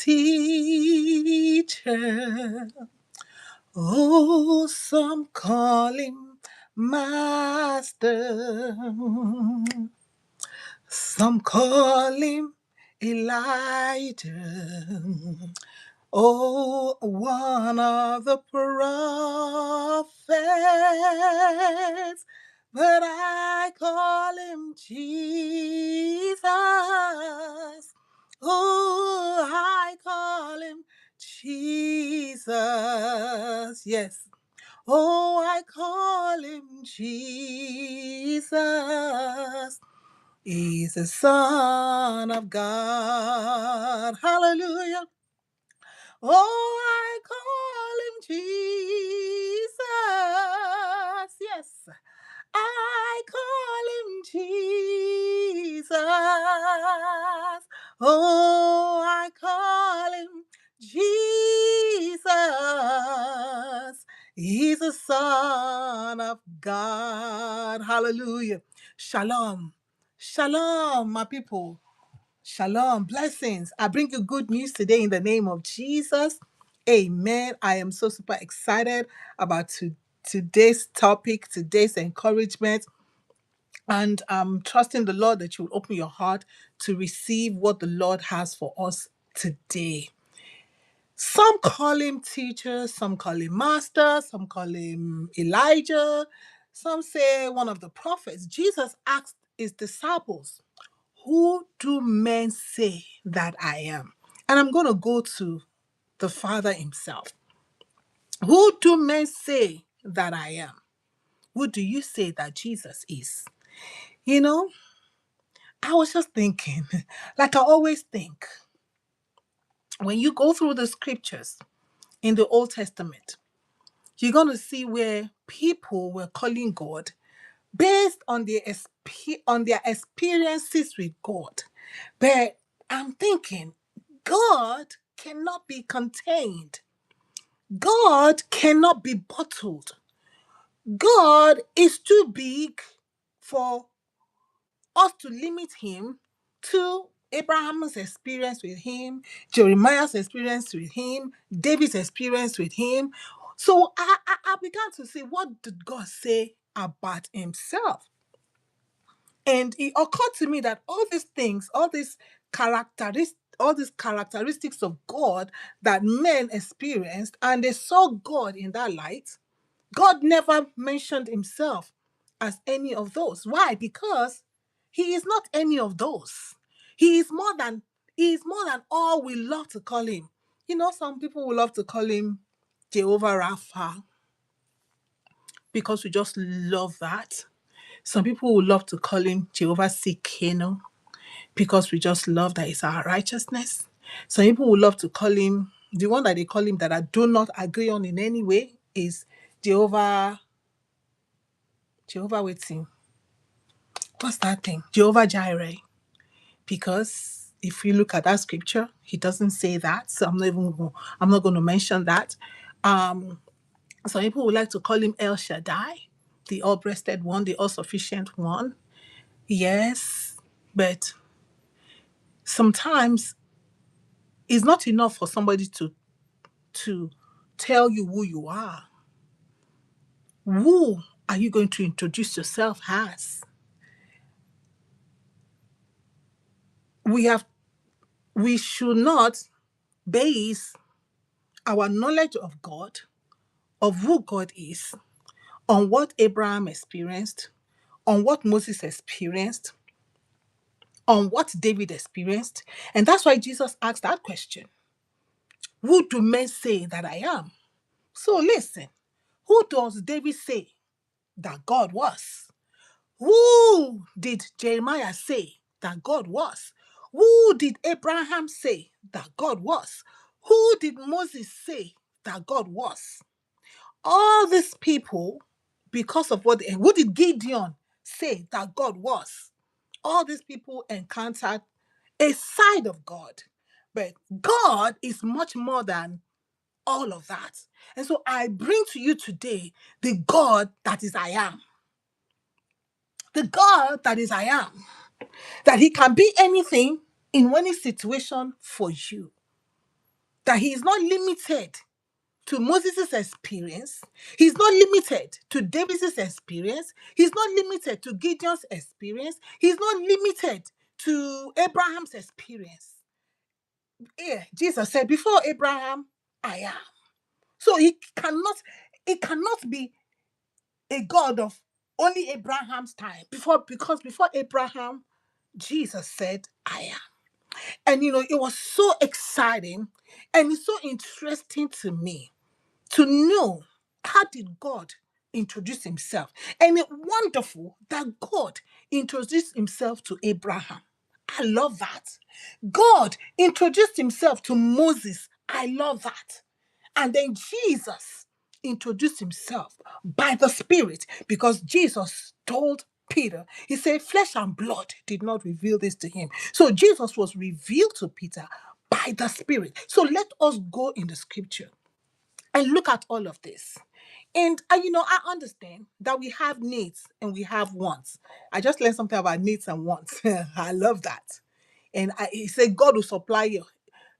teacher. Oh, some call him master. Some call him Elijah. Oh, one of the prophets, but I call him Jesus. Oh, I call him Jesus. Yes. Oh, I call him Jesus. He's the Son of God. Hallelujah. Oh, I call him Jesus. Yes, I call him Jesus. Oh, I call him Jesus. He's the Son of God. Hallelujah. Shalom. Shalom, my people. Shalom, blessings. I bring you good news today in the name of Jesus. Amen. I am so super excited about today's topic, today's encouragement. And I'm trusting the Lord that you will open your heart to receive what the Lord has for us today. Some call him teacher, some call him master, some call him Elijah, some say one of the prophets. Jesus asked his disciples, who do men say that I am? And I'm going to go to the Father himself. Who do men say that I am? Who do you say that Jesus is? You know, I was just thinking, like I always think, when you go through the scriptures in the Old Testament, you're going to see where people were calling God based on their experiences with God. But I'm thinking, God cannot be contained. God cannot be bottled. God is too big for us to limit him to Abraham's experience with him, Jeremiah's experience with him, David's experience with him. So I began to say, what did God say about himself? And it occurred to me that all these things, all these characteristics of God that men experienced, and they saw God in that light, God never mentioned himself as any of those. Why? Because he is not any of those. He is more than all we love to call him. You know, some people will love to call him Jehovah Rapha because we just love that. Some people would love to call him Jehovah Sikeno because we just love that it's our righteousness. Some people would love to call him, the one that they call him that I do not agree on in any way is Jehovah waiting. What's that thing? Jehovah Jireh. Because if you look at that scripture, he doesn't say that. So I'm not going to mention that. Some people would like to call him El Shaddai, the all-breasted one, the all-sufficient one. Yes, but sometimes it's not enough for somebody to tell you who you are. Who are you going to introduce yourself as? We should not base our knowledge of God, of who God is, on what Abraham experienced, on what Moses experienced, on what David experienced. And that's why Jesus asked that question. Who do men say that I am? So listen, who does David say that God was? Who did Jeremiah say that God was? Who did Abraham say that God was? Who did Moses say that God was? All these people, because of who did Gideon say that God was? All these people encountered a side of God. But God is much more than all of that. And so I bring to you today the God that is I am. The God that is I am. That he can be anything in any situation for you. that he is not limited to Moses' experience. He's not limited to David's experience. He's not limited to Gideon's experience. He's not limited to Abraham's experience. Yeah, Jesus said, before Abraham, I am. So it cannot be a God of only Abraham's time. Because before Abraham, Jesus said, I am. And it was so exciting and it's so interesting to me to know, how did God introduce himself? And it's wonderful that God introduced himself to Abraham. I love that. God introduced himself to Moses. I love that. And then Jesus introduced himself by the Spirit, because Jesus told Peter, he said, flesh and blood did not reveal this to him. So Jesus was revealed to Peter by the Spirit. So let us go in the scripture and look at all of this. And I understand that we have needs and we have wants. I just learned something about needs and wants. I love that. And he said, God will supply you.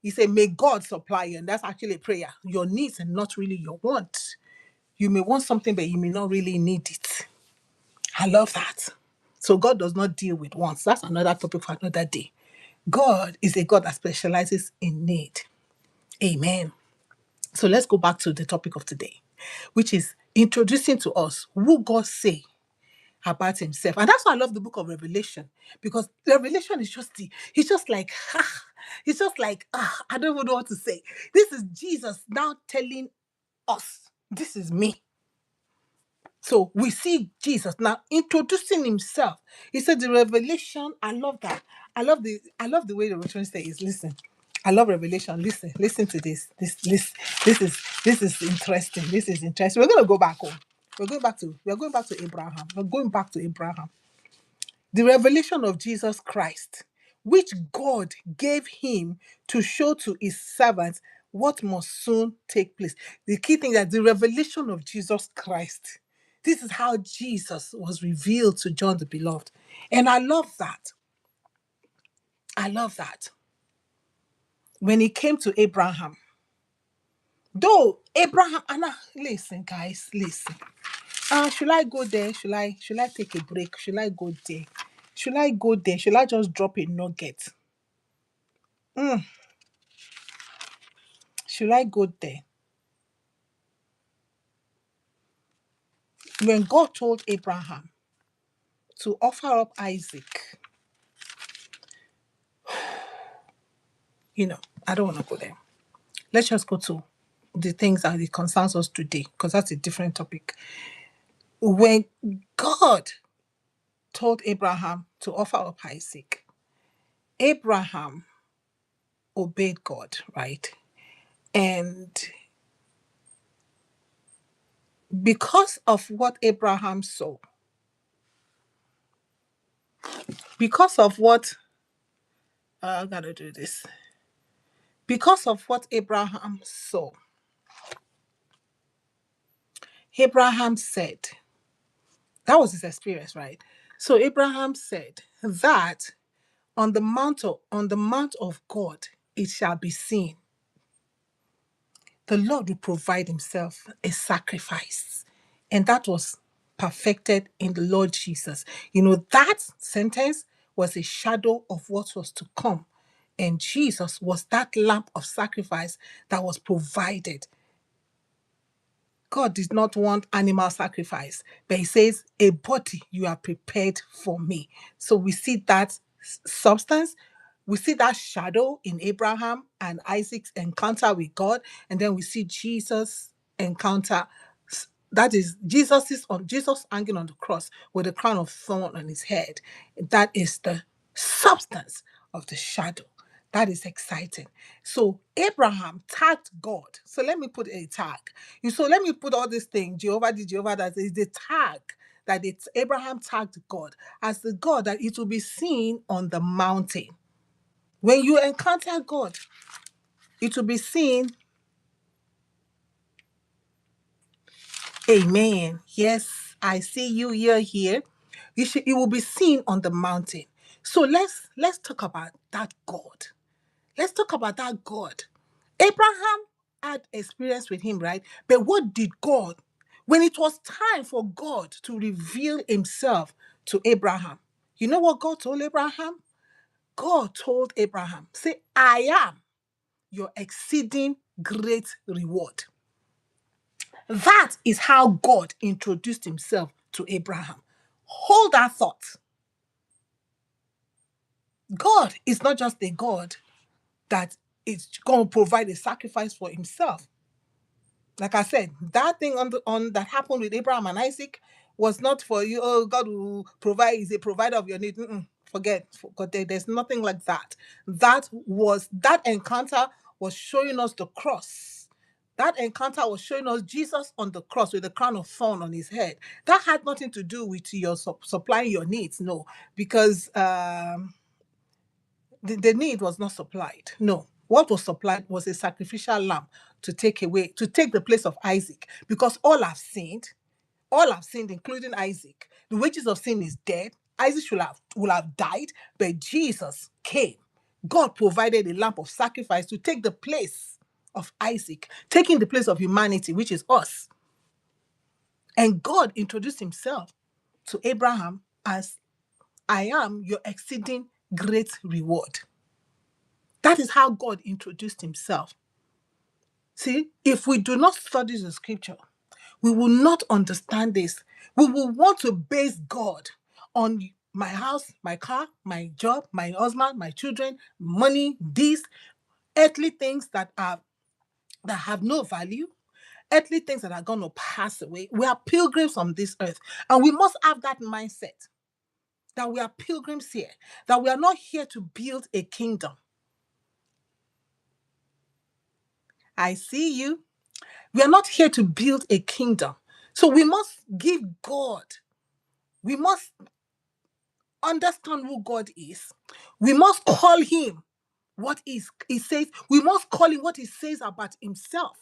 He said, may God supply you. And that's actually a prayer. Your needs and not really your wants. You may want something, but you may not really need it. I love that. So God does not deal with wants. That's another topic for another day. God is a God that specializes in need. Amen. So let's go back to the topic of today, which is introducing to us who God say about himself. And that's why I love the book of Revelation, because Revelation is it's just like, I don't even know what to say. This is Jesus now telling us, this is me. So we see Jesus now introducing himself. He said the revelation, I love that. I love the way the Revelation says, listen. I love Revelation. Listen to this. This is interesting. This is interesting. We're gonna go back home. We're going back to Abraham. We're going back to Abraham. The revelation of Jesus Christ, which God gave him to show to his servants what must soon take place. The key thing is the revelation of Jesus Christ. This is how Jesus was revealed to John the Beloved. And I love that. I love that. When he came to Abraham, though Abraham, listen, guys, listen. Should I go there? Should I take a break? Should I go there? Should I go there? Should I just drop a nugget? Should I go there? When God told Abraham to offer up Isaac, I don't want to go there. Let's just go to the things that it concerns us today, because that's a different topic. When God told Abraham to offer up Isaac, Abraham obeyed God, right? And because of what Abraham saw, because of what, I gotta do this, because of what Abraham saw, Abraham said, that was his experience, right? So Abraham said that on the mount of God it shall be seen. The Lord will provide himself a sacrifice. And that was perfected in the Lord Jesus. That sentence was a shadow of what was to come. And Jesus was that lamb of sacrifice that was provided. God did not want animal sacrifice, but he says, a body you are prepared for me. So we see that substance, we see that shadow in Abraham and Isaac's encounter with God, and then we see Jesus encounter. That is Jesus hanging on the cross with a crown of thorn on his head. That is the substance of the shadow. That is exciting. So Abraham tagged God. So let me put a tag. So let me put all these things. Jehovah did, Jehovah does. Is the tag that Abraham tagged God as the God that it will be seen on the mountain. When you encounter God, it will be seen. Amen. Yes, I see you. You're here. It will be seen on the mountain. So let's talk about that God. Let's talk about that God. Abraham had experience with him, right? But what did God, when it was time for God to reveal himself to Abraham, you know what God told Abraham? God told Abraham, say, I am your exceeding great reward. That is how God introduced himself to Abraham. Hold that thought. God is not just a God that is going to provide a sacrifice for himself. Like I said, that thing on that happened with Abraham and Isaac was not for you. Oh, God will provide, is a provider of your need. Forget, there's nothing like that. That encounter was showing us the cross. That encounter was showing us Jesus on the cross with the crown of thorn on his head. That had nothing to do with your supplying your needs, no, because the need was not supplied. No. What was supplied was a sacrificial lamb to take the place of Isaac. Because all have sinned, including Isaac. The wages of sin is death. Isaac will have died, but Jesus came. God provided a lamb of sacrifice to take the place of Isaac, taking the place of humanity, which is us. And God introduced himself to Abraham as, I am your exceeding great reward. That is how God introduced himself. See, if we do not study the scripture, we will not understand this. We will want to base God on my house, my car, my job, my husband, my children, money, these earthly things that have no value, earthly things that are going to pass away. We are pilgrims on this earth, and we must have that mindset that we are pilgrims here, that we are not here to build a kingdom. I see you. We are not here to build a kingdom. So we must give God, we must understand who God is. We must call him what he says. We must call him what he says about himself.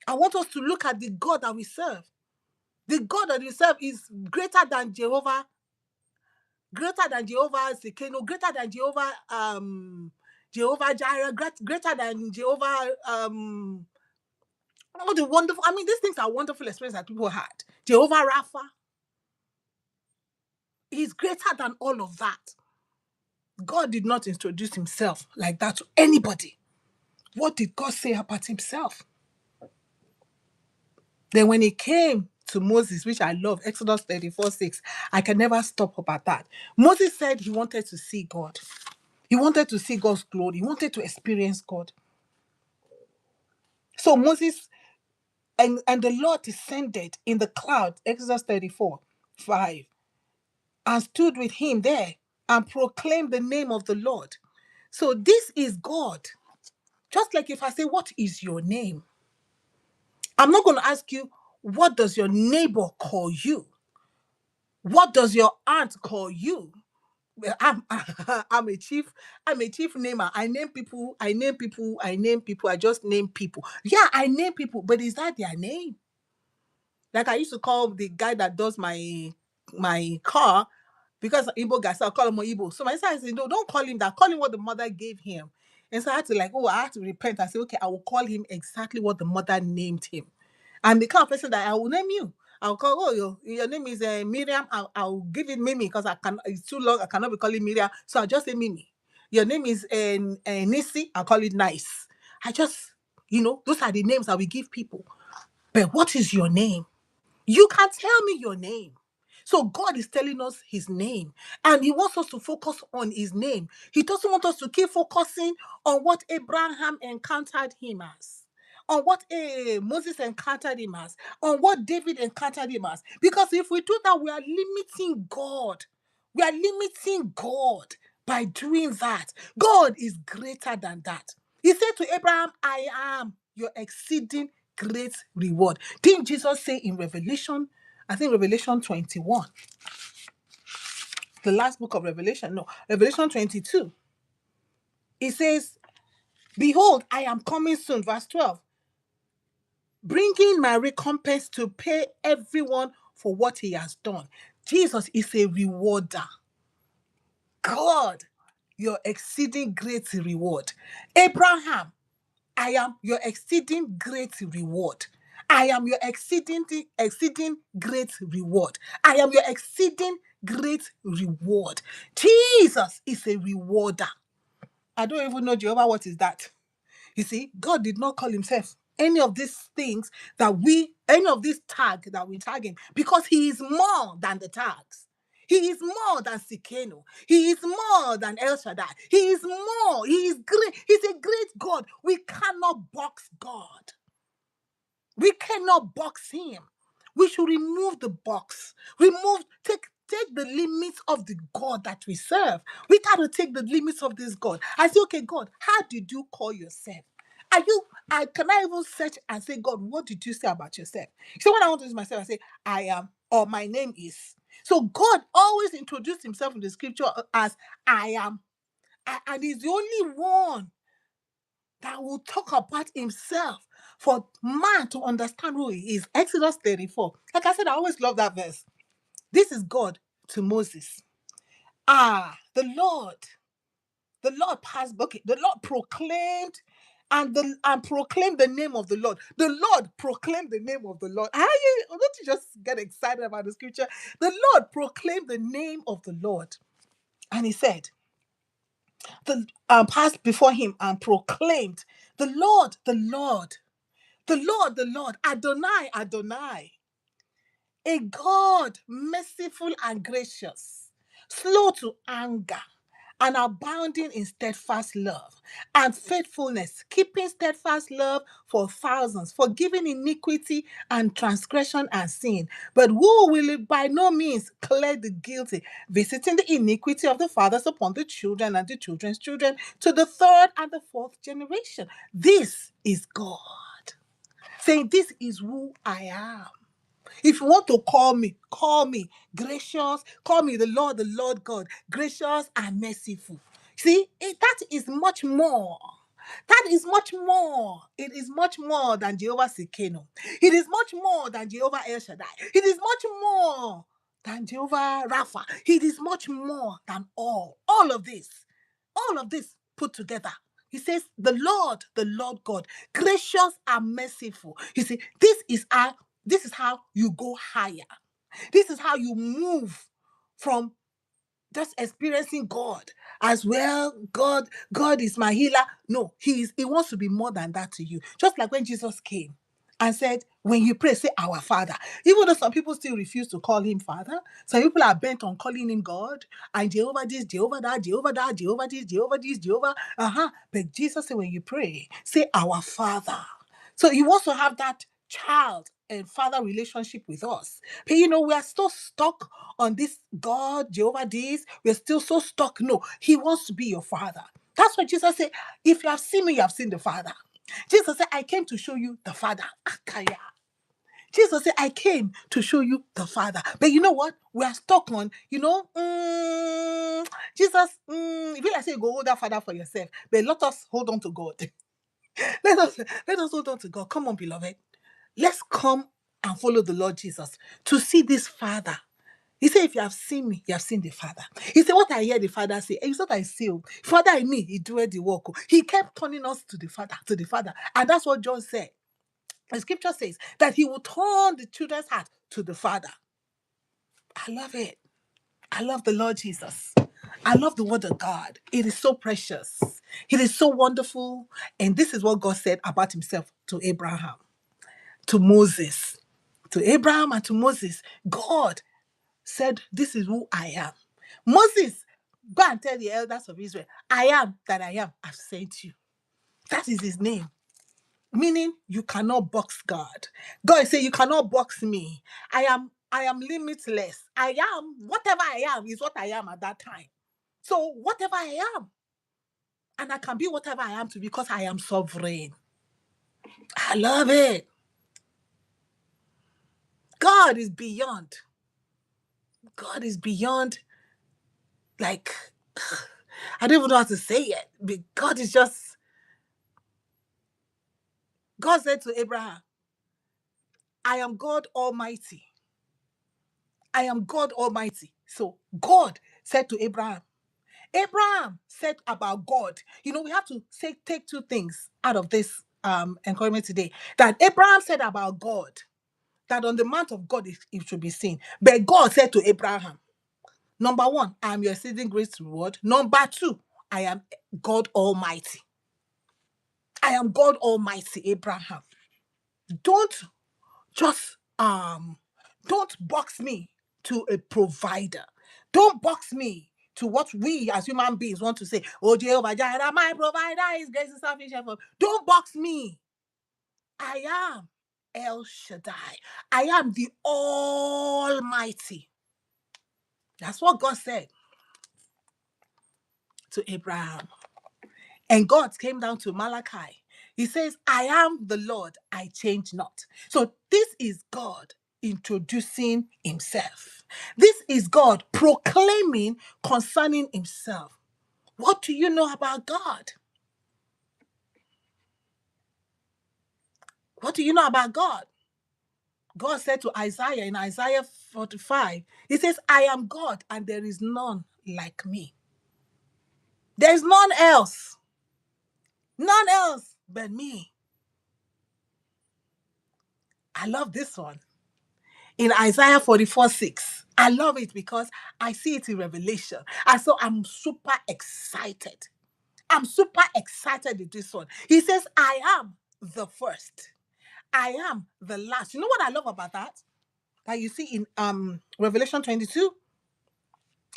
I want us to look at the God that we serve. The God that we serve is greater than Jehovah, greater than Jehovah Sekeno, greater than Jehovah Jireh, greater than Jehovah all the wonderful, I mean, these things are wonderful experiences that people had. Jehovah Rapha, he's greater than all of that. God did not introduce himself like that to anybody. What did God say about himself? Then when he came to Moses, which I love, Exodus 34:6, I can never stop about that. Moses said he wanted to see God. He wanted to see God's glory. He wanted to experience God. So Moses and the Lord descended in the cloud, Exodus 34:5, and stood with him there and proclaimed the name of the Lord. So this is God. Just like if I say, what is your name? I'm not going to ask you, what does your neighbor call you? What does your aunt call you? Well, I'm a chief. I'm a chief namer. I name people. I name people. I name people. I just name people. Yeah, I name people, but is that their name? Like I used to call the guy that does my car, because Igbo guy, so I call him Igbo. So my son said, no, don't call him that. Call him what the mother gave him. And so I had to I had to repent. I said, okay, I will call him exactly what the mother named him. I'm the kind of person that I will name you. I'll call, your name is Miriam. I'll give it Mimi because it's too long. I cannot be calling Miriam. So I'll just say Mimi. Your name is Nisi. I'll call it Nice. I just, those are the names that we give people. But what is your name? You can tell me your name. So God is telling us his name, and he wants us to focus on his name. He doesn't want us to keep focusing on what Abraham encountered him as, on what Moses encountered him as, on what David encountered him as. Because if we do that, we are limiting God. We are limiting God by doing that. God is greater than that. He said to Abraham, I am your exceeding great reward. Didn't Jesus say in Revelation, I think Revelation 21, the last book of Revelation, no, Revelation 22, it says, behold, I am coming soon, verse 12, bringing my recompense to pay everyone for what he has done. Jesus is a rewarder. God, your exceeding great reward. Abraham, I am your exceeding great reward. I am your exceeding great reward. I am your exceeding great reward. Jesus is a rewarder. I don't even know, Jehovah, what is that? You see, God did not call himself any of these things any of this tag that we tag him, because he is more than the tags. He is more than Sikeno. He is more than El Shaddai. He is more. He is great. He's a great God. We cannot box God. We cannot box him. We should remove the box. Take the limits of the God that we serve. We got to take the limits of this God. I say, okay, God, how did you call yourself? Can I even search and say, God, what did you say about yourself? So when I want to use myself, I say, I am, or my name is. So God always introduced himself in the scripture as I am. And he's the only one that will talk about himself for man to understand who he is. Exodus 34. Like I said, I always love that verse. This is God to Moses. The Lord passed, okay, the Lord proclaimed and proclaimed the name of the Lord. The Lord proclaimed the name of the Lord. Don't you just get excited about the scripture? The Lord proclaimed the name of the Lord. And he said, passed before him and proclaimed, the Lord, the Lord, the Lord, the Lord, Adonai, Adonai, a God merciful and gracious, slow to anger, and abounding in steadfast love and faithfulness, keeping steadfast love for thousands, forgiving iniquity and transgression and sin, but who will by no means clear the guilty, visiting the iniquity of the fathers upon the children and the children's children to the third and the fourth generation. This is God saying, this is who I am. If you want to call me gracious, call me the Lord God, gracious and merciful. See, that is much more. That is much more. It is much more than Jehovah Sekeno. It is much more than Jehovah El Shaddai. It is much more than Jehovah Rapha. It is much more than all of this. All of this put together. He says, the Lord God, gracious and merciful. You see, this is how you go higher. This is how you move from just experiencing God as well. God is my healer. No, he wants to be more than that to you. Just like when Jesus came and said, when you pray, say our Father. Even though some people still refuse to call him Father, some people are bent on calling him God and Jehovah this, Jehovah that, Jehovah that, Jehovah this, Jehovah this, Jehovah. But Jesus said, when you pray, say our Father. So he wants to have that child and father relationship with us. But we are still stuck on this God, Jehovah this. We're still so stuck. No, he wants to be your father. That's what Jesus said. If you have seen me, you have seen the Father. Jesus said, I came to show you the Father. Akaya. Jesus said, I came to show you the Father. But you know what? We are stuck on, Jesus, if you like say, go hold that Father for yourself. But let us hold on to God. let us hold on to God. Come on, beloved. Let's come and follow the Lord Jesus to see this Father. He said, if you have seen me, you have seen the Father. He said, what I hear the Father say, it's what I see. Father in me, he doeth the work. He kept turning us to the Father. And that's what John said. The scripture says that he will turn the children's heart to the Father. I love it. I love the Lord Jesus. I love the word of God. It is so precious. It is so wonderful. And this is what God said about himself to Abraham, to Moses. To Abraham and to Moses, God said, this is who I am. Moses, go and tell the elders of Israel, I am that I am. I've sent you. That is his name. Meaning you cannot box God. God said, you cannot box me. I am limitless. Whatever I am is what I am at that time. So whatever I am, and I can be whatever I am to because I am sovereign. I love it. God is beyond. God is beyond, like, I don't even know how to say it. But God is just, God said to Abraham, I am God Almighty. I am God Almighty. So God said to Abraham said about God, we have to take two things out of this encouragement today, that Abraham said about God, that on the mount of God it should be seen. But God said to Abraham, number one, I am your exceeding great reward. Number two, I am God Almighty. I am God Almighty, Abraham. Don't just don't box me to a provider. Don't box me to what we as human beings want to say. Oh, Jehovah Jireh, my provider is grace and sufficient for. Don't box me. I am El Shaddai. I am the Almighty. That's what God said to Abraham. And God came down to Malachi. He says, I am the Lord, I change not. So this is God introducing himself. This is God proclaiming concerning himself. What do you know about God? What do you know about God? God said to Isaiah in Isaiah 45, he says, I am God and there is none like me. There is none else but me. I love this one. In Isaiah 44:6. I love it because I see it in Revelation. And so I'm super excited. I'm super excited with this one. He says, I am the first. I am the last. You know what I love about that? That you see in Revelation 22.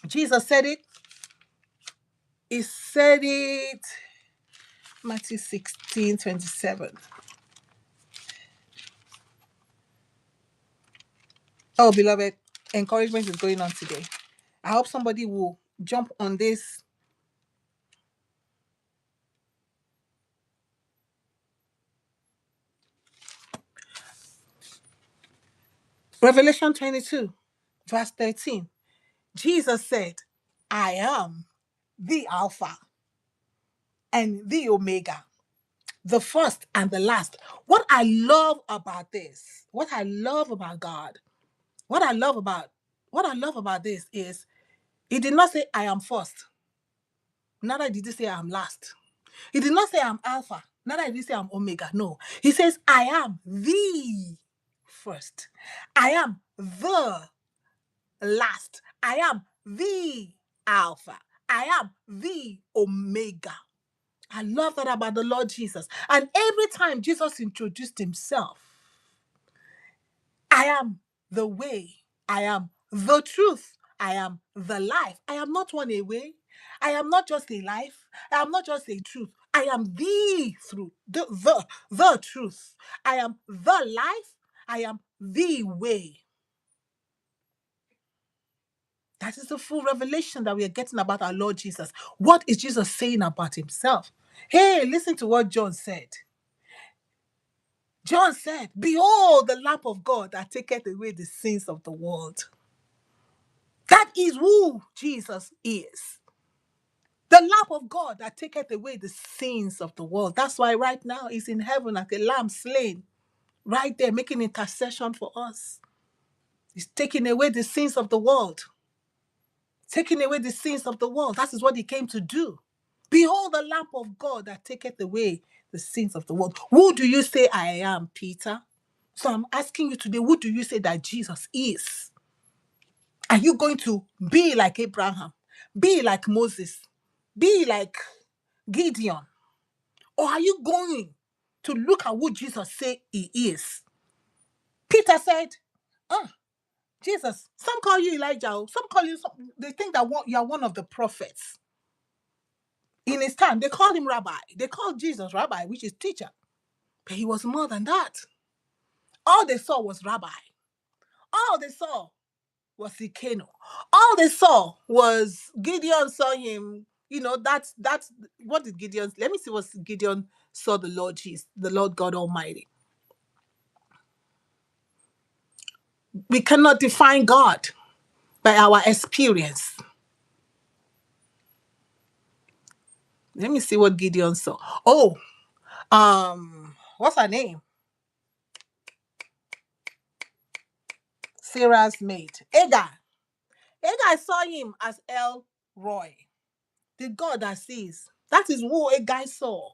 Jesus said it. He said it. Matthew 16:27. Oh, beloved, encouragement is going on today. I hope somebody will jump on this. Revelation 22, verse 13. Jesus said, I am the Alpha and the Omega, the first and the last. What I love about this, what I love about God, what I love about this is he did not say I am first. Neither did he say I am last. He did not say I'm Alpha. Neither did he say I'm Omega. No. He says I am the first. I am the last. I am the Alpha. I am the Omega. I love that about the Lord Jesus. And every time Jesus introduced himself, I am the way. I am the truth. I am the life. I am not one away. I am not just a life. I am not just a truth. I am the truth. The truth. I am the life. I am the way. That is the full revelation that we are getting about our Lord Jesus. What is Jesus saying about himself? Hey, listen to what John said. John said, behold the Lamb of God that taketh away the sins of the world. That is who Jesus is. The Lamb of God that taketh away the sins of the world. That's why right now he's in heaven like a lamb slain. Right there making intercession for us. He's taking away the sins of the world. Taking away the sins of the world. That is what he came to do. Behold the Lamb of God that taketh away the sins of the world. Who do you say I am, Peter? So I'm asking you today, who do you say that Jesus is? Are you going to be like Abraham? Be like Moses? Be like Gideon? Or are you going to look at who Jesus said he is? Peter said, Jesus, some call you Elijah, some call you, they think that you are one of the prophets. In his time, they called him rabbi. They called Jesus rabbi, which is teacher. But he was more than that. All they saw was rabbi. All they saw was Ikeno. All they saw was Gideon saw him. You know, that's what did Gideon, let me see what Gideon saw the Lord Jesus, the Lord God Almighty. We cannot define God by our experience. Let me see what Gideon saw. Oh, what's her name? Sarah's maid. Agar. Agar saw him as El Roy, the God that sees. That is who Agar saw.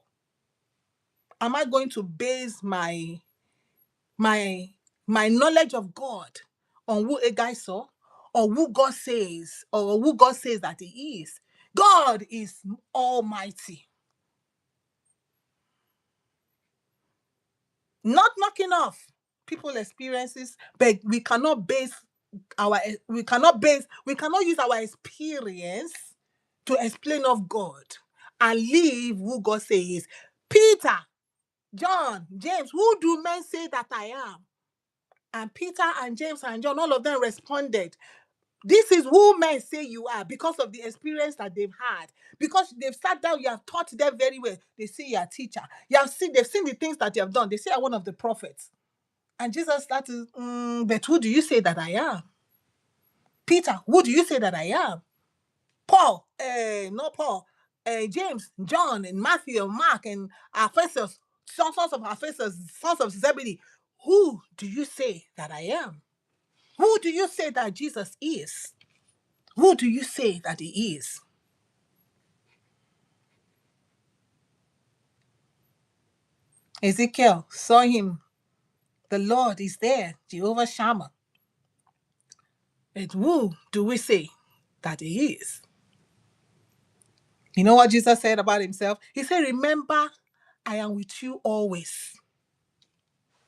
am I going to base my my knowledge of God on who a guy saw, or who God says, or who God says that he is? God is almighty. Not knocking off people experiences, but we cannot use our experience to explain of God and leave who God says. Peter, John, James, who do men say that I am? And Peter and James and John, all of them responded, this is who men say you are, because of the experience that they've had. Because they've sat down, you have taught them very well. They say you're a teacher. They've seen the things that you have done. They say I'm one of the prophets. And Jesus started, but who do you say that I am? Peter, who do you say that I am? Paul, not Paul, James, John, and Matthew, and Mark, and Ephesus, sons of Ephesus, sons of Zebedee. Who do you say that I am? Who do you say that Jesus is? Who do you say that he is? Ezekiel saw him. The Lord is there, Jehovah Shammah. And who do we say that he is? You know what Jesus said about himself? He said, remember, I am with you always.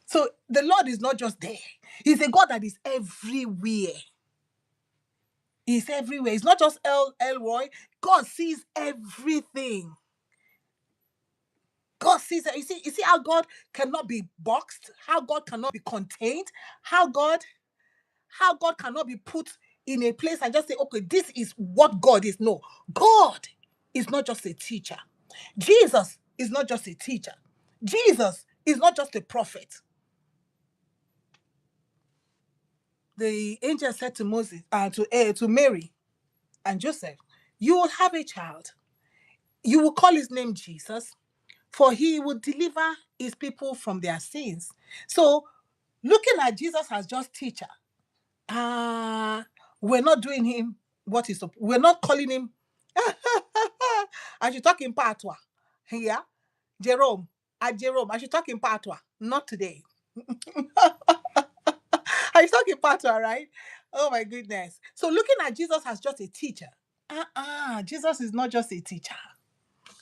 So the Lord is not just there. He's a God that is everywhere. He's everywhere. It's not just Elroy. God sees everything. God sees it. You see how God cannot be boxed, how God cannot be contained, how God cannot be put in a place and just say, okay, this is what God is. No, God is not just a teacher. Jesus is not just a teacher. Jesus is not just a prophet. The angel said to Moses, to Mary and Joseph, you will have a child. You will call his name Jesus, for he will deliver his people from their sins. So, looking at Jesus as just teacher, we're not doing him what is, we're not calling him, I should talk in Patwa. Yeah, Jerome, I should talk in Patwa. Not today. I should talk in Patwa, right? Oh my goodness. So looking at Jesus as just a teacher. Jesus is not just a teacher.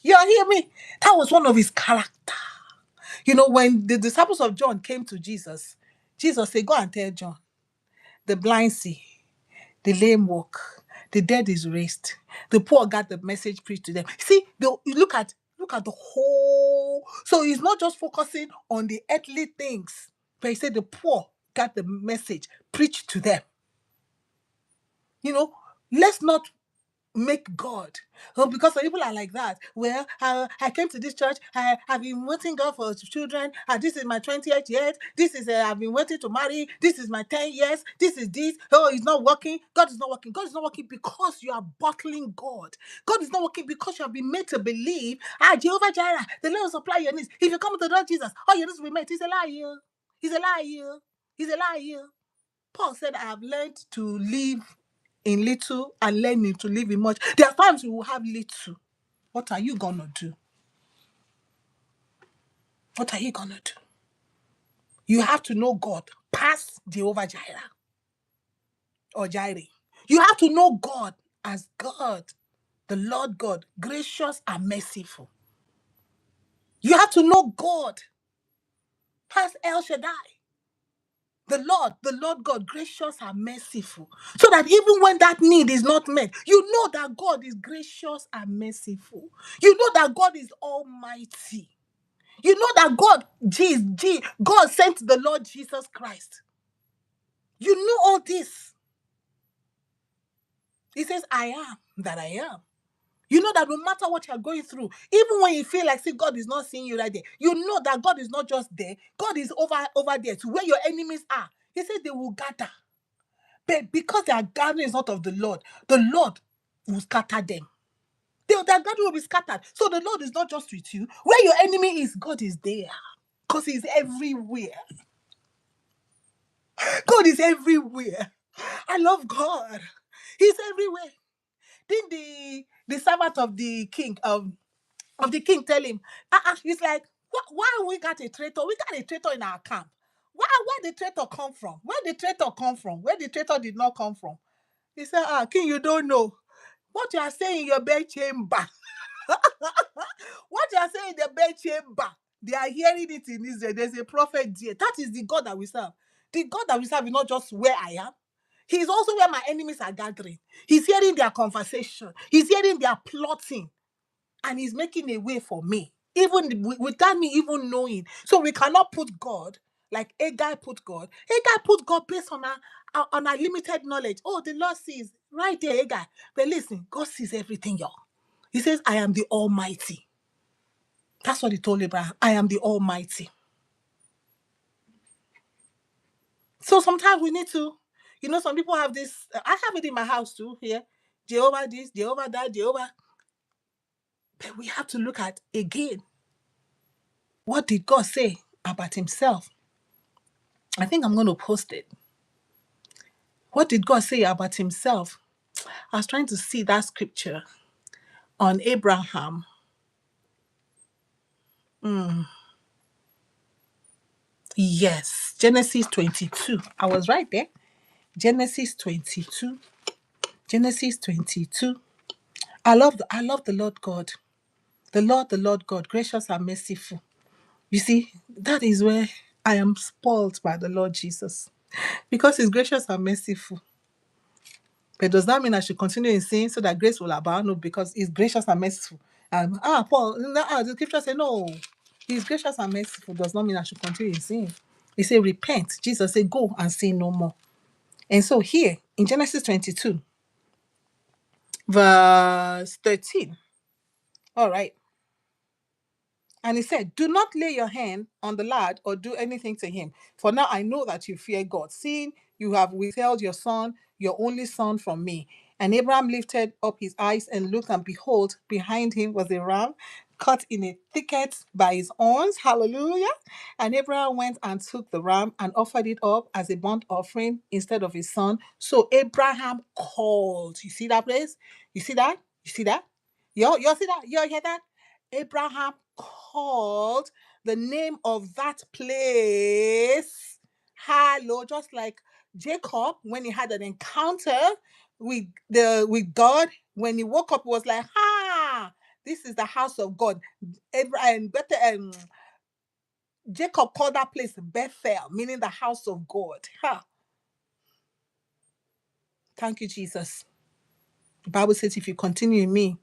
You hear me? That was one of his character. You know, when the disciples of John came to Jesus, Jesus said, go and tell John, the blind see, the lame walk, the dead is raised, the poor got the message preached to them. See, you look at the whole. So he's not just focusing on the earthly things, but he said the poor got the message preached to them. You know, let's not make God. Oh, because some people are like that. Well, I came to this church. I've been waiting God for children. This is my 20th year. This is I've been waiting to marry. This is my 10 years. This is this. Oh, it's not working. God is not working. God is not working because you are bottling God. God is not working because you have been made to believe, Jehovah Jireh, the Lord will supply your needs. If you come to the Lord Jesus, all your needs will be met. He's a liar. He's a liar. He's a liar. Paul said, I have learned to live in little and learning to live in much. There are times we will have little. What are you going to do? What are you going to do? You have to know God past Jehovah Jireh or Jireh. You have to know God as God, the Lord God, gracious and merciful. You have to know God past El Shaddai. The Lord God, gracious and merciful. So that even when that need is not met, you know that God is gracious and merciful. You know that God is almighty. You know that God sent the Lord Jesus Christ. You know all this. He says, I am that I am. You know that no matter what you're going through, even when you feel like, see, God is not seeing you right there, you know that God is not just there. God is over there to where your enemies are. He says they will gather. But because their gathering is not of the Lord will scatter them. Their gathering will be scattered. So the Lord is not just with you. Where your enemy is, God is there. Because he's everywhere. God is everywhere. I love God. He's everywhere. Didn't the servant of the king tell him? He's like, Why we got a traitor? We got a traitor in our camp. Where the traitor come from? Where the traitor come from? Where the traitor did not come from? He said, King, you don't know. What you are saying in your bed chamber. What you are saying in the bed chamber. They are hearing it in Israel. There's a prophet there. That is the God that we serve. The God that we serve is not just where I am. He's also where my enemies are gathering. He's hearing their conversation. He's hearing their plotting. And he's making a way for me, even without me even knowing. So we cannot put God like a guy put God. A guy put God based on our limited knowledge. Oh, the Lord sees right there, a guy. But listen, God sees everything, y'all. He says, I am the Almighty. That's what he told Abraham. I am the Almighty. So sometimes we need to, some people have this. I have it in my house too. Here, Jehovah this, Jehovah that, Jehovah. But we have to look at again. What did God say about himself? I think I'm going to post it. What did God say about himself? I was trying to see that scripture on Abraham. Yes, Genesis 22. I was right there. Genesis 22. Genesis 22. I love the Lord God. The Lord God, gracious and merciful. You see, that is where I am spoiled by the Lord Jesus. Because he's gracious and merciful. But does that mean I should continue in sin so that grace will abound? No, because he's gracious and merciful. Paul, the scripture says no. He's gracious and merciful does not mean I should continue in sin. He said, repent. Jesus said, go and sin no more. And so here in Genesis 22, verse 13. All right. And he said, do not lay your hand on the lad or do anything to him. For now I know that you fear God, seeing you have withheld your son, your only son, from me. And Abraham lifted up his eyes and looked, and behold, behind him was a ram caught in a thicket by his horns. Hallelujah. And Abraham went and took the ram and offered it up as a burnt offering instead of his son. So Abraham called. You see that place? You see that? You see that? You see that? You hear that? Abraham called the name of that place Hello, just like Jacob when he had an encounter with God. When he woke up, he was like, this is the house of God. Abraham, Jacob called that place Bethel, meaning the house of God. Thank you, Jesus. The Bible says, if you continue in me,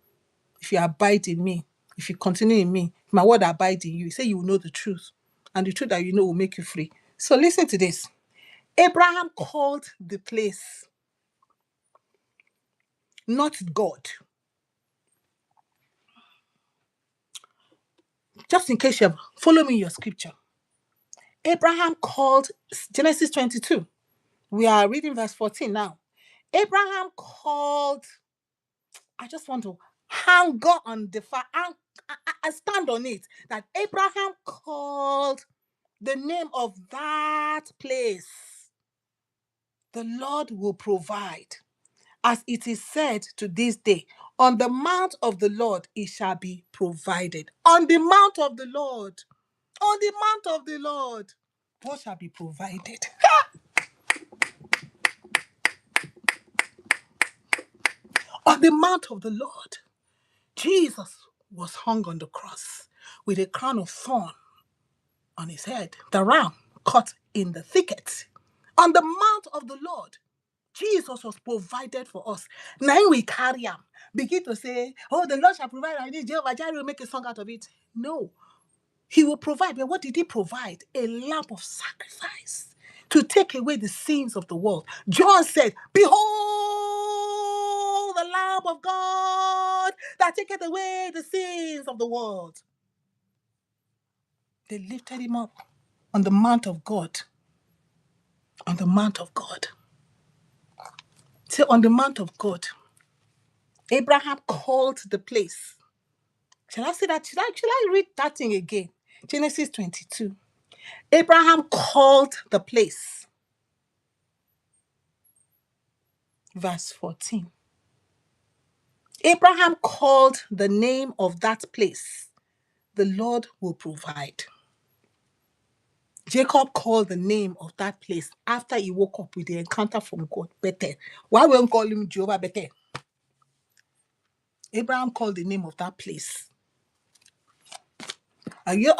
if you abide in me, if you continue in me, my word abide in you. Say you will know the truth, and the truth that you know will make you free. So listen to this. Abraham called the place not God. Just in case you have follow me in your scripture. Abraham called Genesis 22. We are reading verse 14 now. Abraham called, I just want to hang on the fact, I stand on it, that Abraham called the name of that place, the Lord will provide. As it is said to this day, on the mount of the Lord it shall be provided. On the mount of the Lord, on the mount of the Lord, what shall be provided? On the mount of the Lord, Jesus was hung on the cross with a crown of thorn on his head, the ram caught in the thicket. On the mount of the Lord, Jesus was provided for us. Now we carry him. Begin to say, oh, the Lord shall provide. I need Jehovah Jireh will make a song out of it. No. He will provide. But what did he provide? A lamb of sacrifice to take away the sins of the world. John said, behold the Lamb of God that taketh away the sins of the world. They lifted him up on the mount of God. On the mount of God. So on the mount of God, Abraham called the place. Shall I say that? Should I read that thing again? Genesis 22. Abraham called the place. Verse 14. Abraham called the name of that place the Lord will provide. Jacob called the name of that place after he woke up with the encounter from God, Bethel. Why won't call him Jehovah Bethel? Abraham called the name of that place. You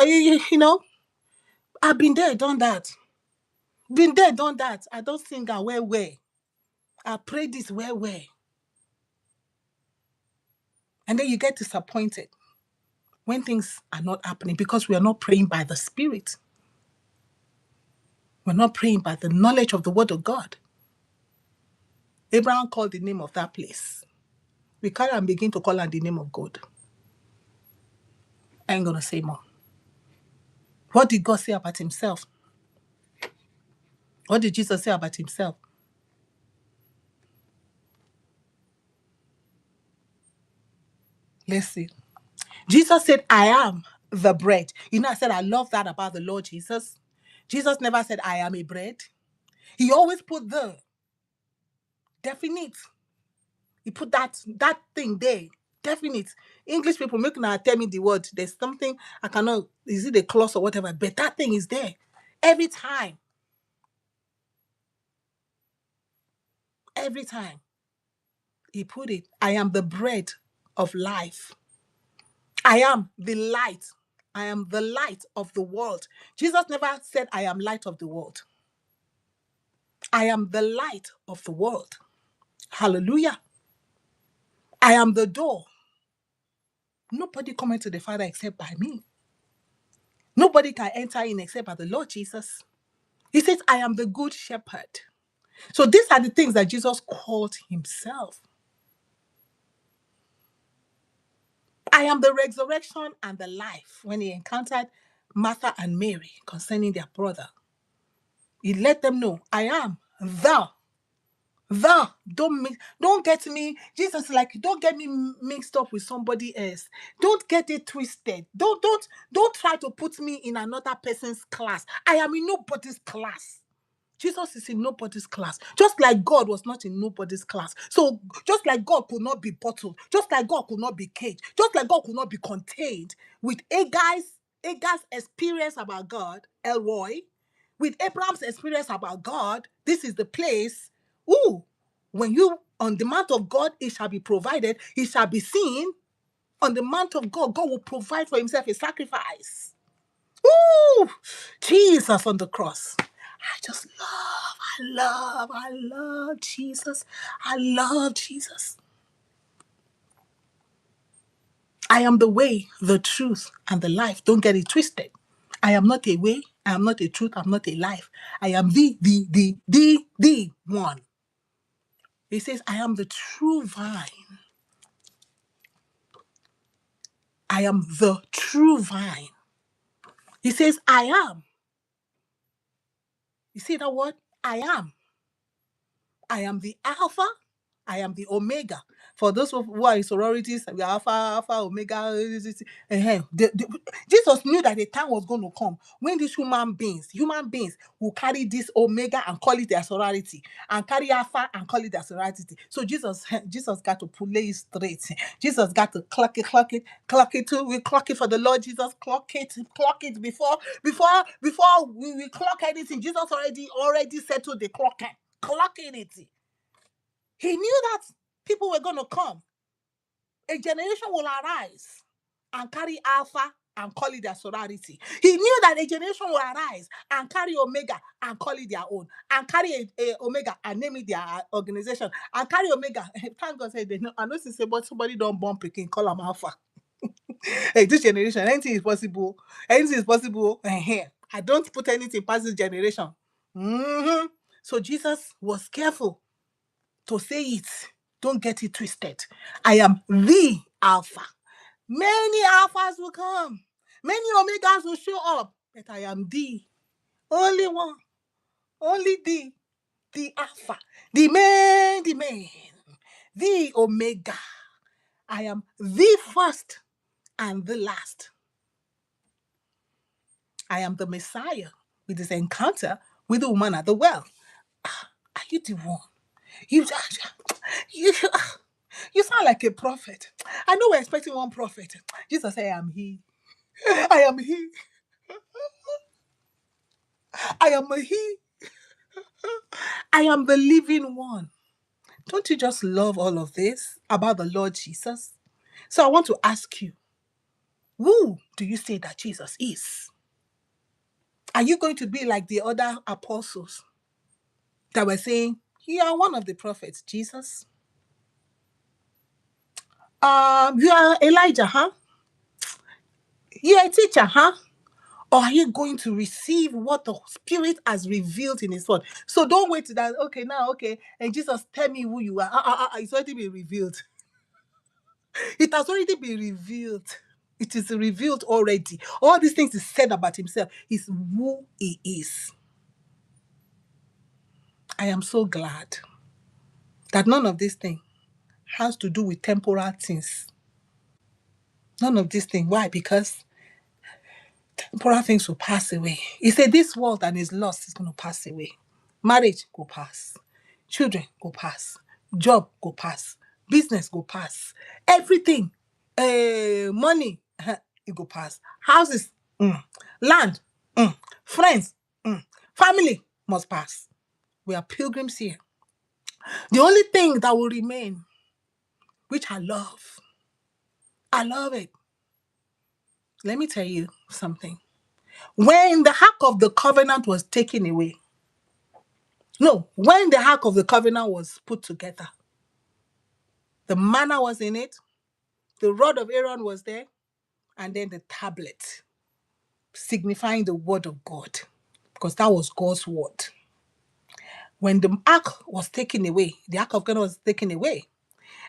know, I've been there, done that. Been there, done that. I don't sing and where. I pray this where. And then you get disappointed when things are not happening because we are not praying by the Spirit. We're not praying by the knowledge of the Word of God. Abraham called the name of that place. We carry and begin to call on the name of God. I ain't going to say more. What did God say about himself? What did Jesus say about himself? Let's see. Jesus said, I am the bread. You know, I said I love that about the Lord Jesus. Jesus never said, I am a bread. He always put the definite. He put that thing there. Definite. English people make now tell me the word. There's something I cannot, is it a clause or whatever, but that thing is there. Every time. Every time. He put it, I am the bread of life. I am the light. I am the light of the world. Jesus never said, I am light of the world. I am the light of the world. Hallelujah. I am the door. Nobody coming to the Father except by me. Nobody can enter in except by the Lord Jesus. He says, I am the good shepherd. So these are the things that Jesus called himself. I am the resurrection and the life. When he encountered Martha and Mary concerning their brother, he let them know, I am the don't get me. Jesus is like, don't get me mixed up with somebody else. Don't get it twisted. Don't try to put me in another person's class. I am in nobody's class. Jesus is in nobody's class. Just like God was not in nobody's class. So just like God could not be bottled, just like God could not be caged, just like God could not be contained with Agag's experience about God, Elroy, with Abraham's experience about God, this is the place. Ooh, when you on the mount of God, it shall be provided, it shall be seen. On the mount of God, God will provide for himself a sacrifice. Ooh, Jesus on the cross. I love Jesus. I love Jesus. I am the way, the truth, and the life. Don't get it twisted. I am not a way. I am not a truth. I'm not a life. I am the one. He says, I am the true vine. I am the true vine. He says, I am. You see that word? I am. I am the Alpha. I am the Omega. For those who are in sororities, we are Alpha, Omega. Jesus knew that the time was going to come when these human beings will carry this Omega and call it their sorority, and carry Alpha and call it their sorority. So Jesus got to lay it straight. Jesus got to clock it too. We clock it for the Lord Jesus. Clock it before we clock anything. Jesus already settled the clocking. Clocking it. He knew that people were going to come. A generation will arise and carry Alpha and call it their sorority. He knew that a generation will arise and carry Omega and call it their own. And carry a Omega and name it their organization. And carry Omega. Thank God said, I know to say, but somebody don't bump picking, call them Alpha. Hey, this generation, anything is possible. Anything is possible. I don't put anything past this generation. So Jesus was careful to say it. Don't get it twisted. I am the Alpha. Many Alphas will come. Many Omegas will show up. But I am the only one. Only the Alpha. The main. The Omega. I am the first and the last. I am the Messiah with this encounter with the woman at the well. Are you the one? You sound like a prophet. I know we're expecting one prophet. Jesus said, I am he. I am He. I am a He. I am the living one. Don't you just love all of this about the Lord Jesus? So I want to ask you, who do you say that Jesus is? Are you going to be like the other apostles that were saying, you are one of the prophets, Jesus? You are Elijah, huh? You are a teacher, huh? Or are you going to receive what the Spirit has revealed in His word? So don't wait to that. Okay, now, okay, and Jesus, tell me who you are. It's already been revealed. It has already been revealed. It is revealed already. All these things He said about Himself is who He is. I am so glad that none of this thing has to do with temporal things. None of this thing. Why? Because temporal things will pass away. He said this world and its lost is going to pass away. Marriage go pass. Children go pass. Job go pass. Business go pass. Everything. Money, it go pass. Houses, land, friends, family must pass. We are pilgrims here. The only thing that will remain, which I love it. Let me tell you something. When the Ark of the Covenant was taken away, no, when the Ark of the Covenant was put together, the manna was in it, the rod of Aaron was there, and then the tablet, signifying the word of God, because that was God's word. When the Ark was taken away, the Ark of God was taken away,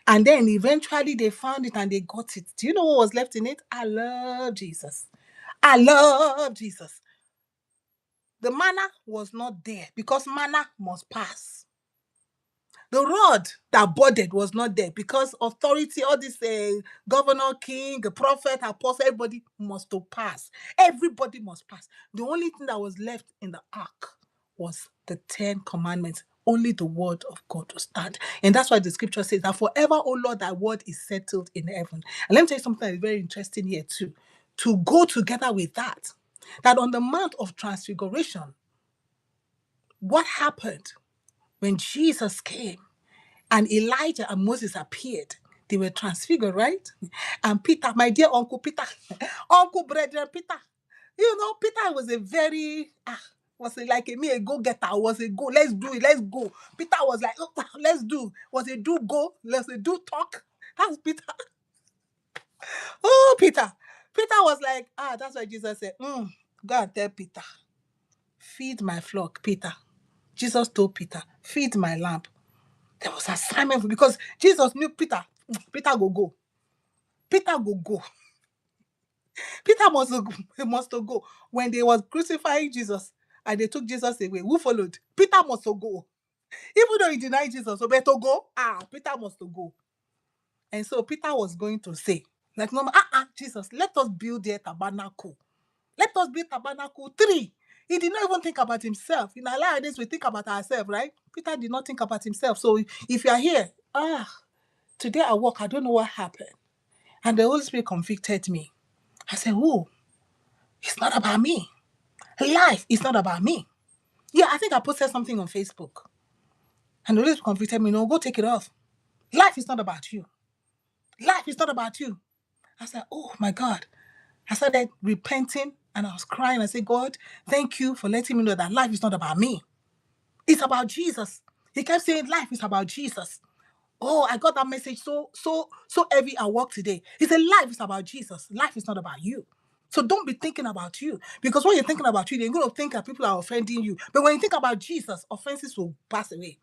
and then eventually they found it and they got it. Do you know what was left in it? I love Jesus. I love Jesus. The manna was not there because manna must pass. The rod that budded was not there because authority, all this governor, king, prophet, apostle, everybody must to pass. Everybody must pass. The only thing that was left in the ark was the 10 commandments. Only the word of God to stand. And that's why the scripture says that forever, O Lord, thy word is settled in heaven. And let me tell you something that is very interesting here too. To go together with that on the Mount of Transfiguration, what happened when Jesus came and Elijah and Moses appeared? They were transfigured, right? And Peter, my dear Uncle Peter, Uncle Brethren Peter, Peter was a very, was it like a go-getter, was a go, let's do it, let's go. Peter was like, oh, let's do, was a do go, let's do talk. That's Peter. Oh, Peter. Peter was like, that's why Jesus said, go and tell Peter, feed my flock, Peter. Jesus told Peter, feed my lamb. There was assignment because Jesus knew Peter. Peter go go. Peter go go. Peter must go. When they was crucifying Jesus and they took Jesus away, who followed? Peter must go. Even though he denied Jesus, so better go. Peter must go. And so Peter was going to say, like, no, Jesus, let us build a tabernacle. Let us build tabernacle 3. He did not even think about himself. In our lives, we think about ourselves, right? Peter did not think about himself. So if you are here, today at work, I don't know what happened. And the Holy Spirit convicted me. I said, oh, it's not about me. Life is not about me. Yeah, I think I posted something on Facebook. And the Holy Spirit convicted me, no, go take it off. Life is not about you. Life is not about you. I said, oh my God. I started repenting and I was crying. I said, God, thank you for letting me know that life is not about me. It's about Jesus. He kept saying life is about Jesus. Oh, I got that message so heavy at work today. He said life is about Jesus. Life is not about you. So don't be thinking about you. Because when you're thinking about you, you're going to think that people are offending you. But when you think about Jesus, offenses will pass away.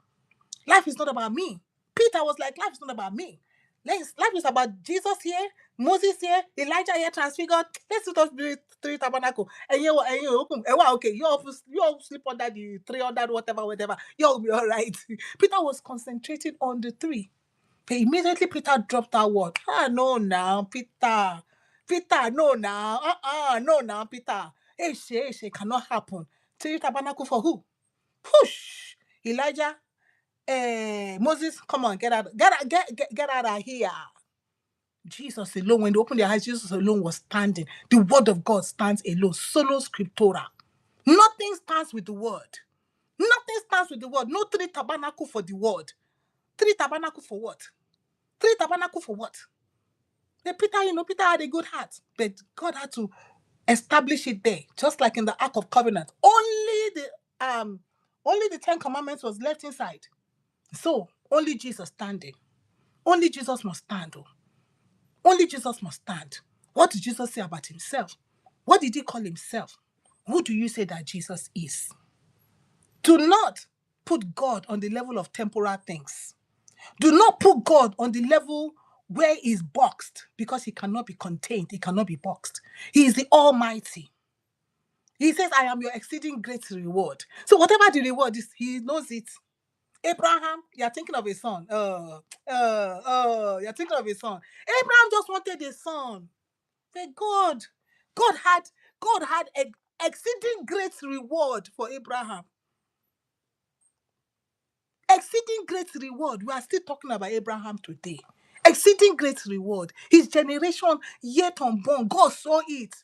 Life is not about me. Peter was like, life is not about me. Life is about Jesus here, Moses here, Elijah here transfigured. Let's do those 3 tabernacle. And you open. Okay, you all sleep under the 300, whatever. You'll be all right. Peter was concentrating on the 3. But immediately Peter dropped that word. No now, Peter. Peter, no now. No now, Peter. Hey, cannot happen. 3 tabernacle for who? Push. Elijah, Moses, come on, get out of here. Jesus alone, when they opened their eyes, Jesus alone was standing. The word of God stands alone. Solo scriptura. Nothing stands with the word. Nothing stands with the word. No three tabernacle for the word. Three tabernacle for what? Three tabernacle for what? Peter, Peter had a good heart, but God had to establish it there, just like in the Ark of Covenant. Only the 10 Commandments was left inside. So only Jesus standing. Only Jesus must stand. Oh. Only Jesus must stand. What did Jesus say about himself? What did he call himself? Who do you say that Jesus is? Do not put God on the level of temporal things. Do not put God on the level where he's boxed, because he cannot be contained. He cannot be boxed. He is the Almighty. He says, I am your exceeding great reward. So whatever the reward is, he knows it. Abraham, you're thinking of a son. You're thinking of a son. Abraham just wanted a son. But God had an exceeding great reward for Abraham. Exceeding great reward. We are still talking about Abraham today. Exceeding great reward. His generation yet unborn. God saw it.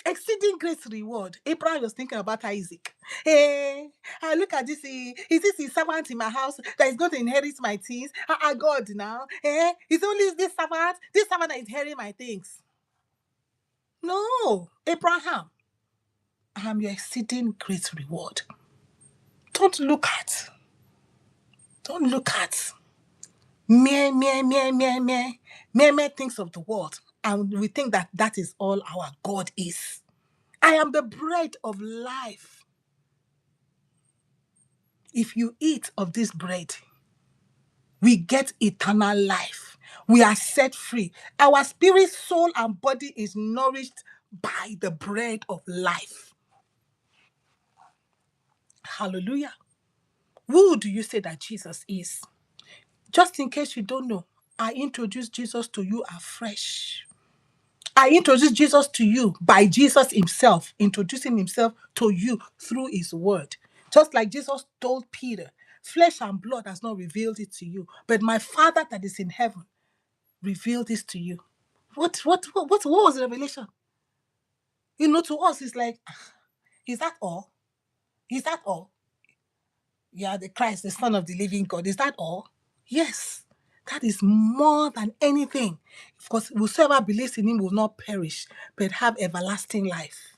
Exceeding great reward. Abraham was thinking about Isaac. Hey, look at this. Is this his servant in my house that is going to inherit my things? God now. Hey, it's only this servant that is inheriting my things. No, Abraham, I am your exceeding great reward. Don't look at mere things of the world, and we think that is all our God is. I am the bread of life. If you eat of this bread, we get eternal life. We are set free. Our spirit, soul, and body is nourished by the bread of life. Hallelujah. Who do you say that Jesus is? Just in case you don't know, I introduce Jesus to you afresh. I introduce Jesus to you by Jesus himself, introducing himself to you through his word. Just like Jesus told Peter, flesh and blood has not revealed it to you, but my Father that is in heaven revealed this to you. What was the revelation? To us, it's like, is that all? Is that all? Yeah, the Christ, the Son of the living God. Is that all? Yes. That is more than anything. Because whosoever believes in him will not perish, but have everlasting life.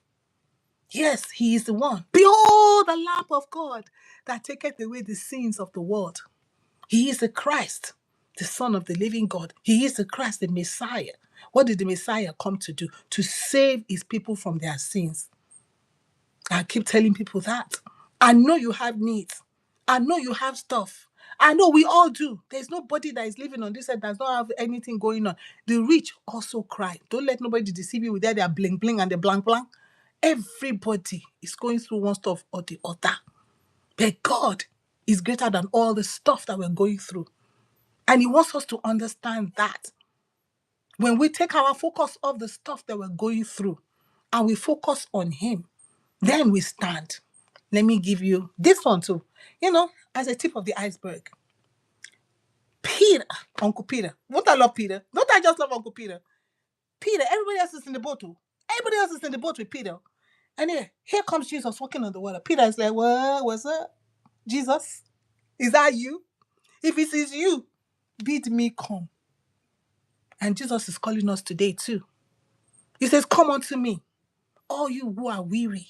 Yes, he is the one. Behold, the Lamb of God that taketh away the sins of the world. He is the Christ, the Son of the living God. He is the Christ, the Messiah. What did the Messiah come to do? To save his people from their sins. I keep telling people that. I know you have needs. I know you have stuff. I know we all do. There's nobody that is living on this earth that does not have anything going on. The rich also cry. Don't let nobody deceive you with their bling bling and the blank blank. Everybody is going through one stuff or the other. But God is greater than all the stuff that we're going through. And he wants us to understand that. When we take our focus off the stuff that we're going through and we focus on him, then we stand. Let me give you this one too. As a tip of the iceberg. Peter, Uncle Peter. Don't I love Peter? Don't I just love Uncle Peter? Peter, everybody else is in the boat too. Everybody else is in the boat with Peter. And here comes Jesus walking on the water. Peter is like, what? What's up? Jesus, is that you? If it is you, bid me come. And Jesus is calling us today too. He says, come unto me, all you who are weary,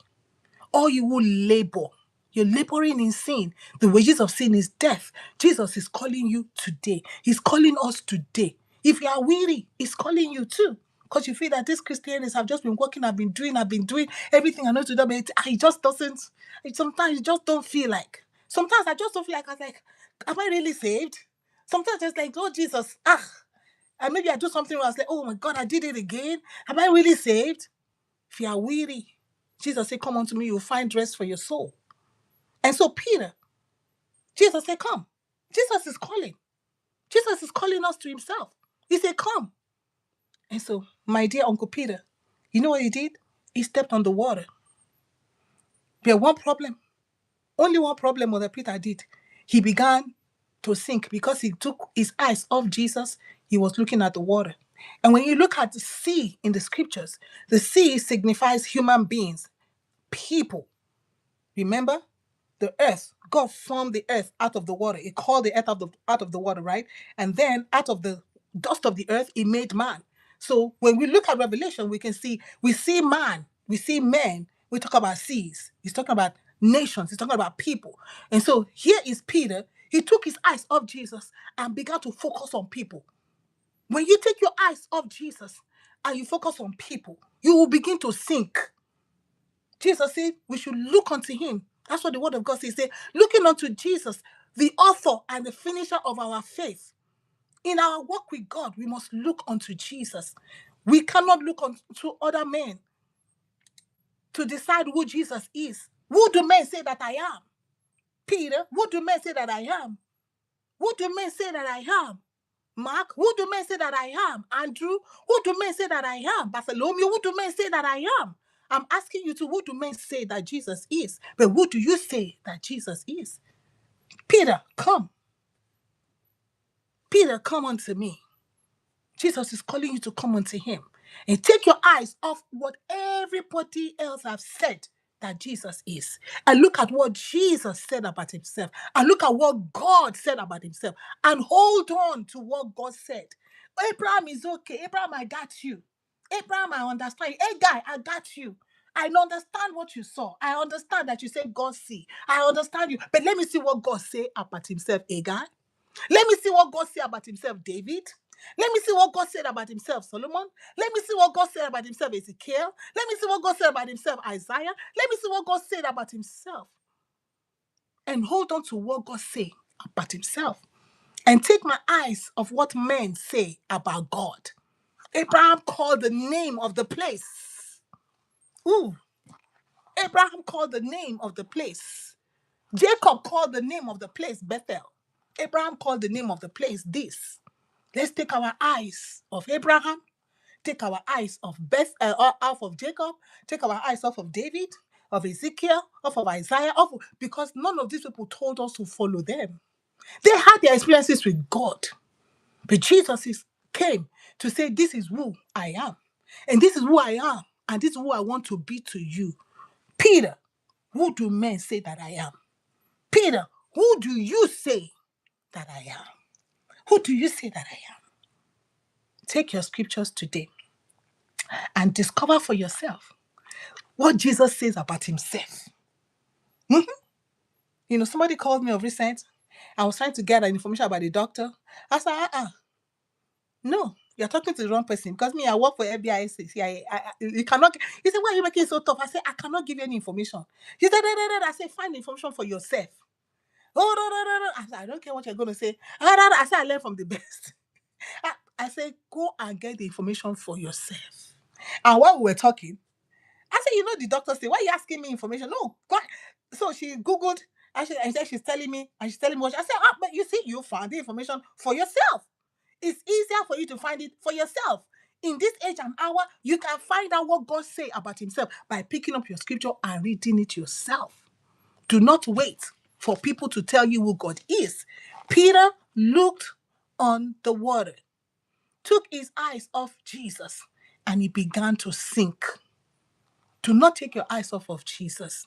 all you who labor. You're laboring in sin. The wages of sin is death. Jesus is calling you today. He's calling us today. If you are weary, he's calling you too. Because you feel that these Christians have just been working, I've been doing everything I know to do, but it just doesn't, sometimes you just don't feel like. Sometimes I just don't feel like, I was like, am I really saved? Sometimes it's like, oh Jesus, and maybe I do something where I was like, oh my God, I did it again. Am I really saved? If you are weary, Jesus said, come unto me, you'll find rest for your soul. And so Peter, Jesus said, come. Jesus is calling. Jesus is calling us to himself. He said, come. And so, my dear Uncle Peter, you know what he did? He stepped on the water. But one problem, only one problem what Peter did. He began to sink because he took his eyes off Jesus. He was looking at the water. And when you look at the sea in the scriptures, the sea signifies human beings, people. Remember? The earth, God formed the earth out of the water. He called the earth out of the water, right? And then out of the dust of the earth, he made man. So when we look at Revelation, we see man, we see men, we talk about seas. He's talking about nations, he's talking about people. And so here is Peter. He took his eyes off Jesus and began to focus on people. When you take your eyes off Jesus and you focus on people, you will begin to sink. Jesus said we should look unto him. That's what the word of God says. Say, looking unto Jesus, the author and the finisher of our faith. In our walk with God, we must look unto Jesus. We cannot look unto other men to decide who Jesus is. Who do men say that I am? Peter, who do men say that I am? Who do men say that I am? Mark, who do men say that I am? Andrew, who do men say that I am? Bartholomew, who do men say that I am? I'm asking you to, who do men say that Jesus is? But who do you say that Jesus is? Peter, come. Peter, come unto me. Jesus is calling you to come unto him. And take your eyes off what everybody else has said that Jesus is. And look at what Jesus said about himself. And look at what God said about himself. And hold on to what God said. Abraham is okay. Abraham, I got you. Abraham, I understand you. Hey, guy, I got you. I understand what you saw. I understand that you said God see. I understand you. But let me see what God say about himself, Agar. Let me see what God said about himself, David. Let me see what God said about himself, Solomon. Let me see what God said about himself, Ezekiel. Let me see what God said about himself, Isaiah. Let me see what God said about himself. And hold on to what God said about himself. And take my eyes off what men say about God. Abraham called the name of the place. Ooh. Abraham called the name of the place. Jacob called the name of the place Bethel. Abraham called the name of the place this. Let's take our eyes off Abraham, take our eyes off of Jacob, take our eyes off of David, of Ezekiel, off of Isaiah, because none of these people told us to follow them. They had their experiences with God, but came to say, this is who I am, and this is who I am, and this is who I want to be to you. Peter, who do men say that I am? Peter, who do you say that I am? Who do you say that I am? Take your scriptures today and discover for yourself what Jesus says about himself. Mhm. Somebody called me of recent. I was trying to get information about the doctor. I said, no, you're talking to the wrong person, because me, I work for FBI. You cannot. He said, why are you making it so tough? I said, I cannot give you any information. He said, I said, find information for yourself. Oh, no. I said, I don't care what you're going to say. I said, I learned from the best. I said, go and get the information for yourself. And while we were talking, I said, the doctor said, why are you asking me information? No, go. So she Googled, and she's telling me what. I said, but you see, you found the information for yourself. It's easier for you to find it for yourself. In this age and hour, you can find out what God say about himself by picking up your scripture and reading it yourself. Do not wait for people to tell you who God is. Peter looked on the water, took his eyes off Jesus, and he began to sink. Do not take your eyes off of Jesus.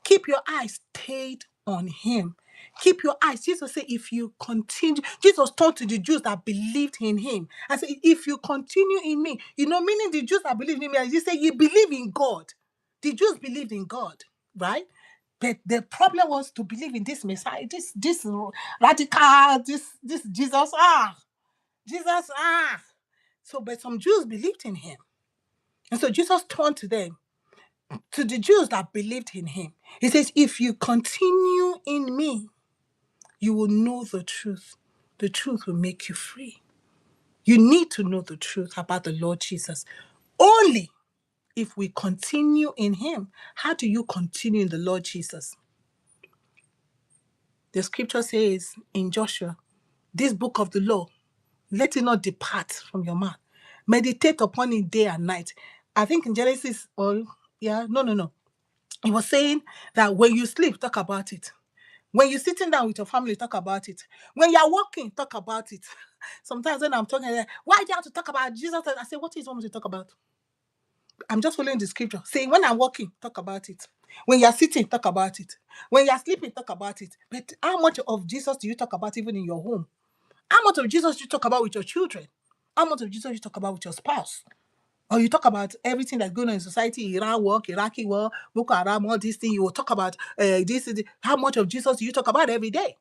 Keep your eyes stayed on him. Keep your eyes. Jesus said, if you continue, Jesus turned to the Jews that believed in him. I said, if you continue in me, meaning the Jews that believed in me, he said, you believe in God. The Jews believed in God, right? But the problem was to believe in this Messiah, this radical, this Jesus, Jesus, So, but some Jews believed in him. And so Jesus turned to them, to the Jews that believed in him. He says, if you continue in me, you will know the truth. The truth will make you free. You need to know the truth about the Lord Jesus. Only if we continue in him. How do you continue in the Lord Jesus? The scripture says in Joshua, this book of the law, let it not depart from your mouth. Meditate upon it day and night. I think in Genesis, no. It was saying that when you sleep, talk about it. When you're sitting down with your family, talk about it. When you're walking, talk about it. Sometimes when I'm talking, why do you have to talk about Jesus? I say, what is you want me to talk about? I'm just following the scripture. Say, when I'm walking, talk about it. When you're sitting, talk about it. When you're sleeping, talk about it. But how much of Jesus do you talk about even in your home? How much of Jesus do you talk about with your children? How much of Jesus you talk about with your spouse? Or you talk about everything that's going on in society, Iran war, Iraqi war, Boko Haram, all these things. You will talk about this. How much of Jesus do you talk about every day?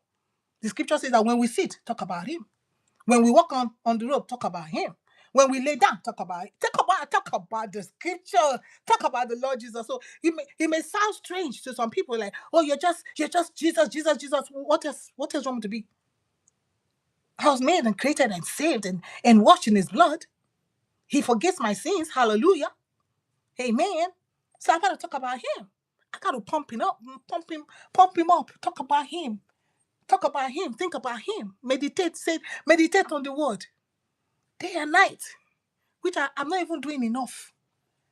The scripture says that when we sit, talk about him. When we walk on the road, talk about him. When we lay down, talk about it. Talk about the scripture. Talk about the Lord Jesus. So it may sound strange to some people, like, oh, you're just Jesus, Jesus, Jesus. What else wrong to be? I was made and created and saved and washed in his blood. He forgets my sins. Hallelujah. Amen. So I gotta talk about him. I gotta pump him up. Talk about him. Talk about him. Think about him. Meditate on the word day and night, which I'm not even doing enough.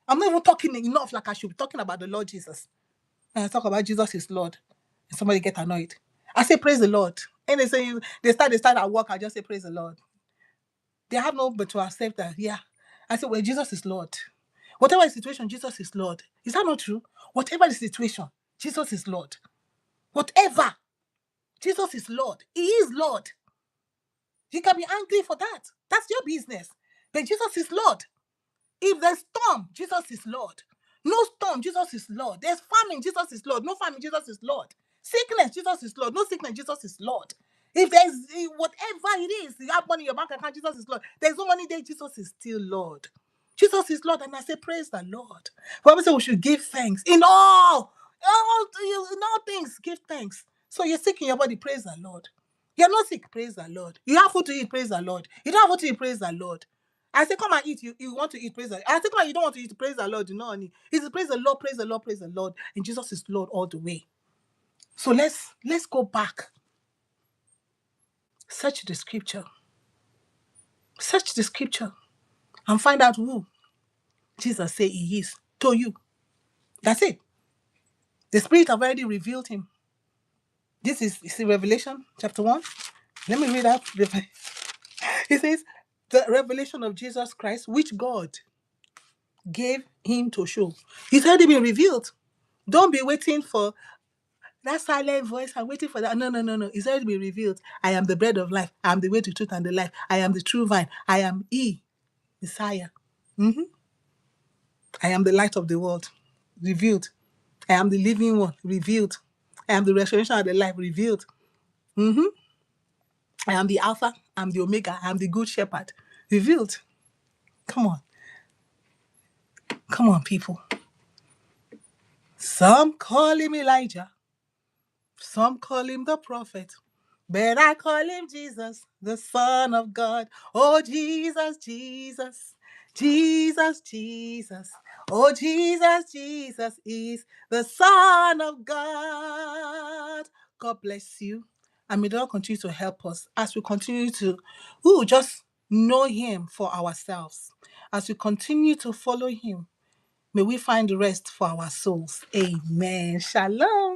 I'm not even talking enough like I should be talking about the Lord Jesus. And I talk about Jesus is Lord. And somebody get annoyed. I say praise the Lord. And they say they start at work, I just say praise the Lord. They have no but to accept that. Yeah. I say, well, Jesus is Lord. Whatever the situation, Jesus is Lord. Is that not true? Whatever the situation, Jesus is Lord. Whatever, Jesus is Lord. He is Lord. You can be angry for that. That's your business. But Jesus is Lord. If there's storm, Jesus is Lord. No storm, Jesus is Lord. There's famine, Jesus is Lord. No famine, Jesus is Lord. Sickness, Jesus is Lord. No sickness, Jesus is Lord. If there's whatever it is, you have money in your bank account, Jesus is Lord. There's no money there, Jesus is still Lord. Jesus is Lord, and I say, praise the Lord. The Bible says we should give thanks in all things, give thanks. So you're sick in your body, praise the Lord. You're not sick, praise the Lord. You have food to eat, praise the Lord. You don't have food to eat, praise the Lord. I say, come and eat. You want to eat, praise the Lord. I say, come and you don't want to eat, praise the Lord. You know, honey. It's praise the Lord, praise the Lord, praise the Lord. And Jesus is Lord all the way. So let's go back. Search the scripture. Search the scripture and find out who Jesus say he is to you. That's it. The Spirit have already revealed him. This is Revelation chapter 1. Let me read out. It says, the revelation of Jesus Christ, which God gave him to show. It's already been revealed. Don't be waiting for that silent voice. I'm waiting for that. No, no, no, no. It's already been revealed. I am the bread of life. I am the way to truth and the life. I am the true vine. I am Messiah. I am the light of the world. Revealed. I am the living one. Revealed. I am the restoration of the life. Revealed. I am the Alpha. I'm the Omega. I am the good shepherd. Revealed. Come on. Come on, people. Some call him Elijah. Some call him the prophet. But I call him Jesus, the Son of God. Oh, Jesus, Jesus, Jesus, Jesus. Oh, Jesus, Jesus is the Son of God. God bless you. And may the Lord continue to help us as we continue to just know him for ourselves. As we continue to follow him, may we find rest for our souls. Amen. Shalom.